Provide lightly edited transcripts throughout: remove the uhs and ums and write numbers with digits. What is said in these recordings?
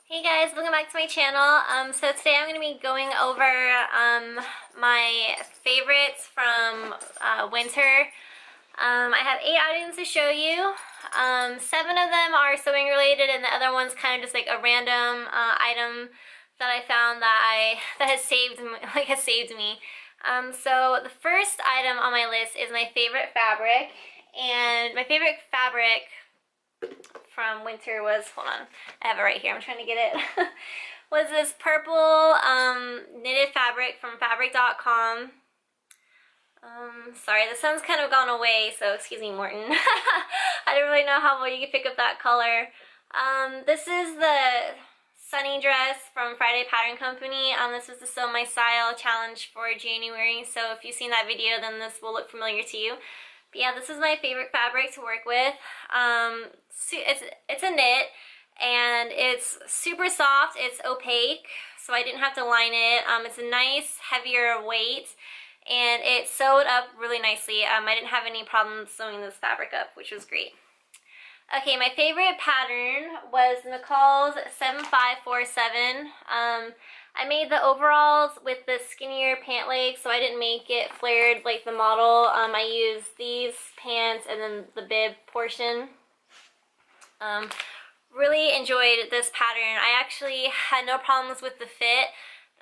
Hey guys, welcome back to my channel. So today I'm going to be going over my favorites from winter. I have 8 items to show you. 7 of them are sewing related, and the other one's kind of just like a random item that I found that has saved me. So the first item on my list is my favorite fabric, and my favorite fabric from winter was, hold on, I have it right here, I'm trying to get it, was this purple knitted fabric from fabric.com. Sorry, the sun's kind of gone away, so excuse me, Morton. I didn't really know how well you could pick up that color. This is the sunny dress from Friday Pattern Company. This was the Sew My Style challenge for January, so if you've seen that video, then this will look familiar to you. But yeah, this is my favorite fabric to work with. It's a knit, and it's super soft. It's opaque, so I didn't have to line it. It's a nice, heavier weight, and it sewed up really nicely. I didn't have any problems sewing this fabric up, which was great. Okay, my favorite pattern was McCall's 7547. I made the overalls with the skinnier pant legs, so I didn't make it flared like the model. I used these pants and then the bib portion. Really enjoyed this pattern. I actually had no problems with the fit.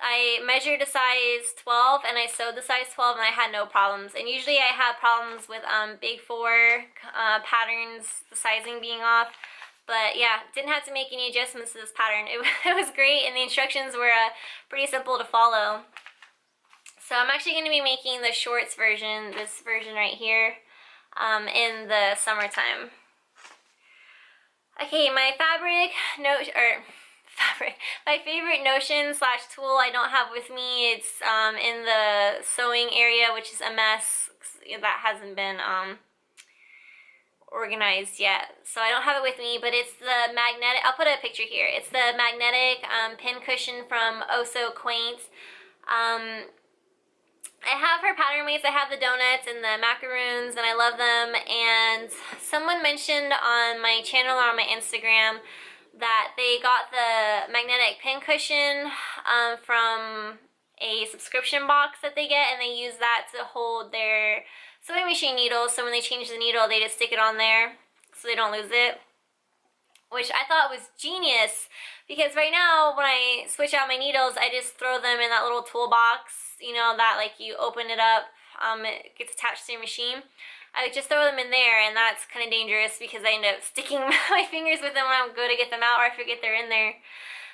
I measured a size 12 and I sewed the size 12 and I had no problems. And usually I have problems with big 4 patterns, the sizing being off. But yeah, didn't have to make any adjustments to this pattern. It was great, and the instructions were pretty simple to follow. So I'm actually going to be making the shorts version, this version right here, in the summertime. Okay, my my favorite notion / tool I don't have with me. It's in the sewing area, which is a mess. That hasn't been organized yet, so I don't have it with me, but it's the magnetic, I'll put a picture here. It's the magnetic pin cushion from Oh So Quaint. I have her pattern weights. I have the donuts and the macaroons, and I love them. And someone mentioned on my channel or on my Instagram that they got the magnetic pin cushion from a subscription box that they get, and they use that to hold their sewing machine needles. So when they change the needle, they just stick it on there so they don't lose it, which I thought was genius, because right now when I switch out my needles, I just throw them in that little toolbox, you know, that like you open it up, it gets attached to your machine. I just throw them in there, and that's kind of dangerous because I end up sticking my fingers with them when I go to get them out, or I forget they're in there.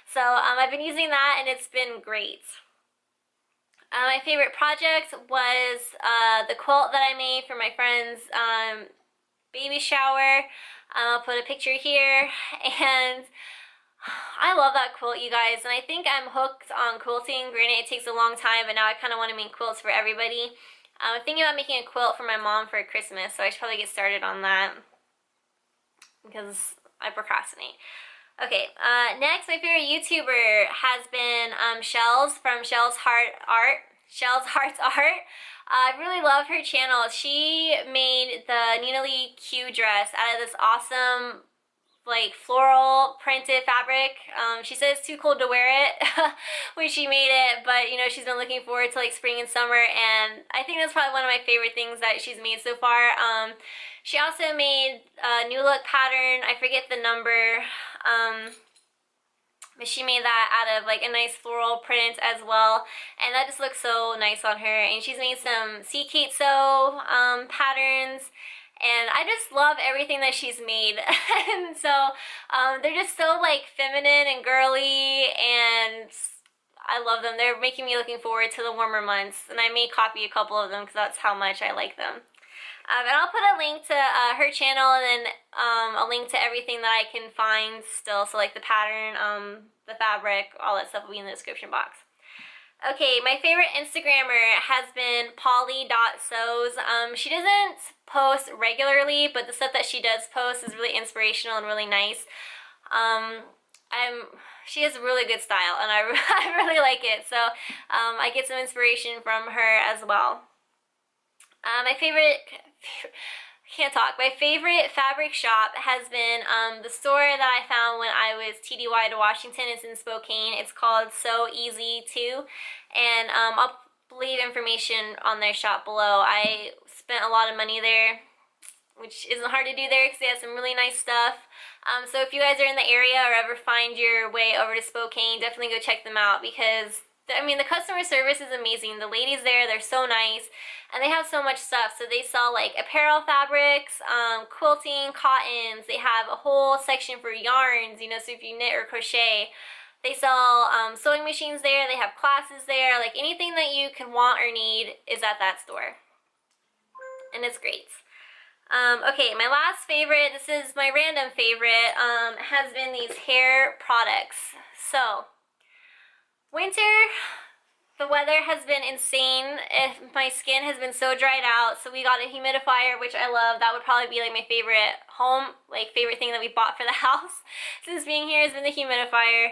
So I've been using that, and it's been great. My favorite project was the quilt that I made for my friend's baby shower. I'll put a picture here, and I love that quilt, you guys, and I think I'm hooked on quilting. Granted, it takes a long time, but now I kind of want to make quilts for everybody. I'm thinking about making a quilt for my mom for Christmas, so I should probably get started on that because I procrastinate. Okay, next, my favorite YouTuber has been Shells from Shells Hearts Art. I really love her channel. She made the Nina Lee Q dress out of this awesome like floral printed fabric. She said it's too cold to wear it when she made it, but you know, she's been looking forward to like spring and summer, and I think that's probably one of my favorite things that she's made so far. She also made a new look pattern. I forget the number, but she made that out of like a nice floral print as well, and that just looks so nice on her. And she's made some Sea Kate Sew patterns, and I just love everything that she's made. And so they're just so like feminine and girly, and I love them. They're making me looking forward to the warmer months, and I may copy a couple of them because that's how much I like them. And I'll put a link to her channel, and then a link to everything that I can find still, so like the pattern, the fabric, all that stuff will be in the description box. Okay, my favorite Instagrammer has been Polly.sews. She doesn't post regularly, but the stuff that she does post is really inspirational and really nice. She has really good style, and I really like it, so I get some inspiration from her as well. My favorite can't talk. My favorite fabric shop has been the store that I found when I was TDY to Washington. It's in Spokane. It's called So Easy Too, and I'll leave information on their shop below. I spent a lot of money there, which isn't hard to do there because they have some really nice stuff. So if you guys are in the area or ever find your way over to Spokane, definitely go check them out because, I mean, the customer service is amazing. The ladies there, they're so nice, and they have so much stuff. So they sell like apparel fabrics, quilting, cottons. They have a whole section for yarns, you know, so if you knit or crochet. They sell sewing machines there. They have classes there. Like anything that you can want or need is at that store, and it's great. Okay, my last favorite, this is my random favorite, has been these hair products. So, winter, the weather has been insane. My skin has been so dried out, so we got a humidifier, which I love. That would probably be like my favorite favorite thing that we bought for the house since being here has been the humidifier.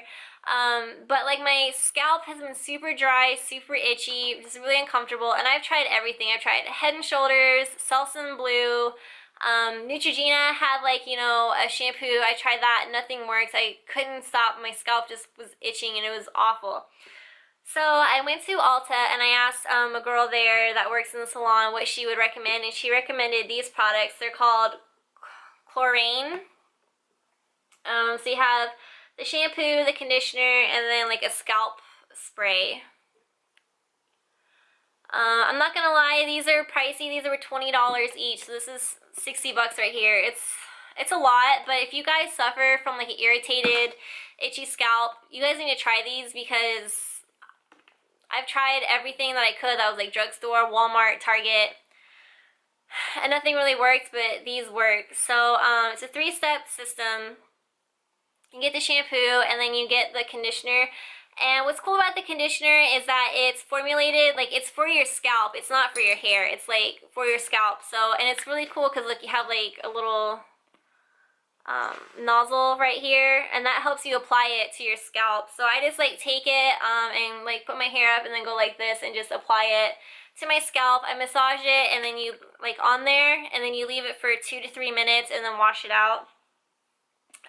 But like my scalp has been super dry, super itchy, just really uncomfortable, and I've tried everything. I've tried Head and Shoulders, Selsun Blue, Neutrogena had like, you know, a shampoo. I tried that, nothing works. I couldn't stop, my scalp just was itching and it was awful. So I went to Ulta and I asked a girl there that works in the salon what she would recommend, and she recommended these products. They're called Klorane. So you have the shampoo, the conditioner, and then like a scalp spray. I'm not gonna lie, these are pricey. These are $20 each, so this is 60 bucks right here. It's a lot, but if you guys suffer from like an irritated, itchy scalp, you guys need to try these because I've tried everything that I could that was like drugstore, Walmart, Target, and nothing really worked, but these work. So it's a 3-step system. You get the shampoo and then you get the conditioner. And what's cool about the conditioner is that it's formulated, like it's for your scalp. It's not for your hair. It's like for your scalp. So, and it's really cool because look, you have like a little nozzle right here, and that helps you apply it to your scalp. So I just like take it and like put my hair up and then go like this and just apply it to my scalp. I massage it and then you like on there, and then you leave it for 2 to 3 minutes and then wash it out.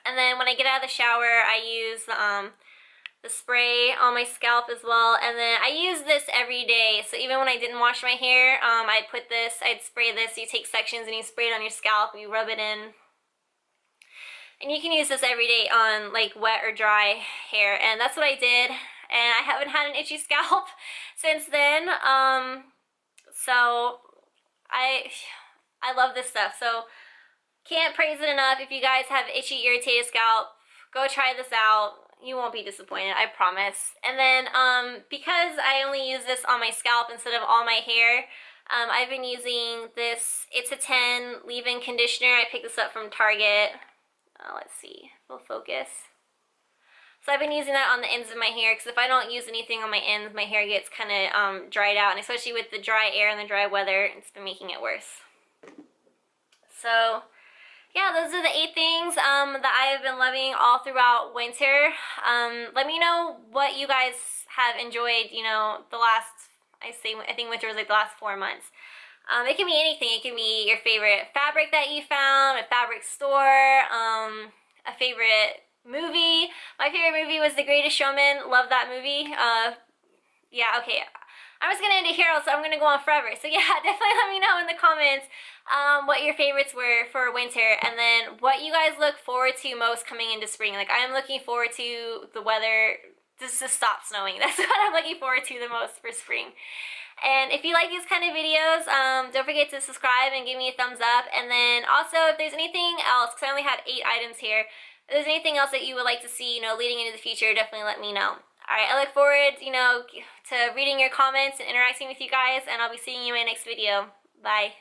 And then when I get out of the shower, I use the spray on my scalp as well, and then I use this every day. So even when I didn't wash my hair, I'd spray this. You take sections and you spray it on your scalp, you rub it in, and you can use this every day on like wet or dry hair. And that's what I did, and I haven't had an itchy scalp since then. So I love this stuff. So can't praise it enough. If you guys have itchy, irritated scalp, go try this out. You won't be disappointed, I promise. And then because I only use this on my scalp instead of all my hair, I've been using this It's a 10 leave-in conditioner. I picked this up from Target. Let's see, we'll focus. So I've been using that on the ends of my hair because if I don't use anything on my ends, my hair gets kind of dried out, and especially with the dry air and the dry weather, it's been making it worse. So yeah, those are the 8 things that I have been loving all throughout winter. Let me know what you guys have enjoyed, you know, the last, I think winter was like the last 4 months. It can be anything. It can be your favorite fabric that you found, a fabric store, a favorite movie. My favorite movie was The Greatest Showman. Love that movie. Yeah, okay. I was going to end it here, so I'm going to go on forever. So yeah, definitely let me know in the comments what your favorites were for winter, and then what you guys look forward to most coming into spring. Like, I'm looking forward to the weather just to stop snowing. That's what I'm looking forward to the most for spring. And if you like these kind of videos, don't forget to subscribe and give me a thumbs up. And then also, if there's anything else, because I only had 8 items here, if there's anything else that you would like to see, you know, leading into the future, definitely let me know. Alright, I look forward, you know, to reading your comments and interacting with you guys, and I'll be seeing you in my next video. Bye.